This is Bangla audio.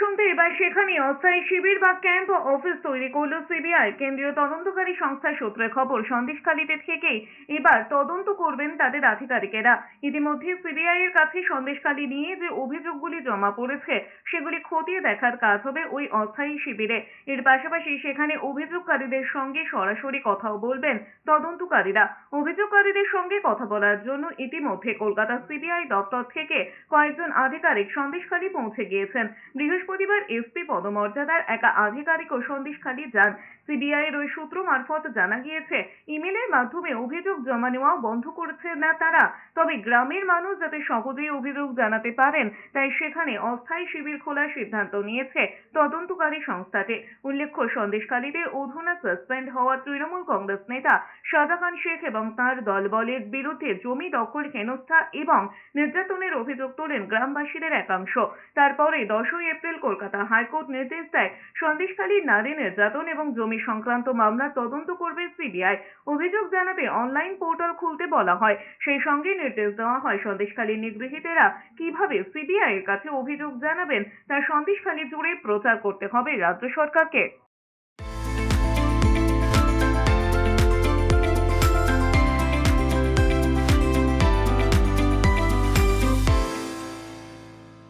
শুনতে এবার সেখানে অস্থায়ী শিবির বা ক্যাম্প অফিস তৈরি করল সিবিআই। কেন্দ্রীয় তদন্তকারী সংস্থার সূত্রে খবর, সন্দেশখালীতে থেকেই এবার তদন্ত করবেন তাদের আধিকারিকেরা। ইতিমধ্যে সিবিআই এর কাছে সন্দেশখালী নিয়ে যে অভিযোগগুলি জমা পড়েছে সেগুলি খতিয়ে দেখার কাজ হবে ওই অস্থায়ী শিবিরে। এর পাশাপাশি সেখানে অভিযোগকারীদের সঙ্গে সরাসরি কথাও বলবেন তদন্তকারীরা। অভিযোগকারীদের সঙ্গে কথা বলার জন্য ইতিমধ্যে কলকাতা সিবিআই দপ্তর থেকে কয়েকজন আধিকারিক সন্দেশখালী পৌঁছে গিয়েছেন। বৃহস্পতিবার এসপি পদমর্যাদার এক আধিকারিকও সন্দেশখালী যান। সিবিআই এর ওই সূত্র মারফত জানা গিয়েছে, ইমেলের মাধ্যমে অভিযোগ জমা নেওয়া বন্ধ করেছে না তারা, তবে গ্রামের মানুষ যাতে সহজেই অভিযোগ জানাতে পারেন তাই সেখানে অস্থায়ী শিবির খোলার সিদ্ধান্ত নিয়েছে তদন্তকারী সংস্থাটি। উল্লেখ্য, সন্দেশখালীতে অধুনা সাসপেন্ড হওয়া তৃণমূল কংগ্রেস নেতা সাদা খান শেখ এবং তাঁর দলবলের বিরুদ্ধে জমি দখল, হেনস্থা এবং নির্যাতনের অভিযোগ তোলেন গ্রামবাসীদের একাংশ। তারপরে 10ই এপ্রিল কলকাতা হাইকোর্ট নির্দেশ দেয়, সন্দেশখালীর নারী নির্যাতন এবং জমি সংক্রান্ত মামলা তদন্ত করবে সিবিআই। অভিযোগ জানাতে অনলাইন পোর্টাল খুলতে বলা হয়। সেই সঙ্গে নির্দেশ দেওয়া হয় সন্দেশখালীর নিগৃহীতেরা কিভাবে সিবিআই এর কাছে অভিযোগ জানাবেন তা সন্দেশখালী জুড়ে প্রচার করতে হবে রাজ্য সরকারকে।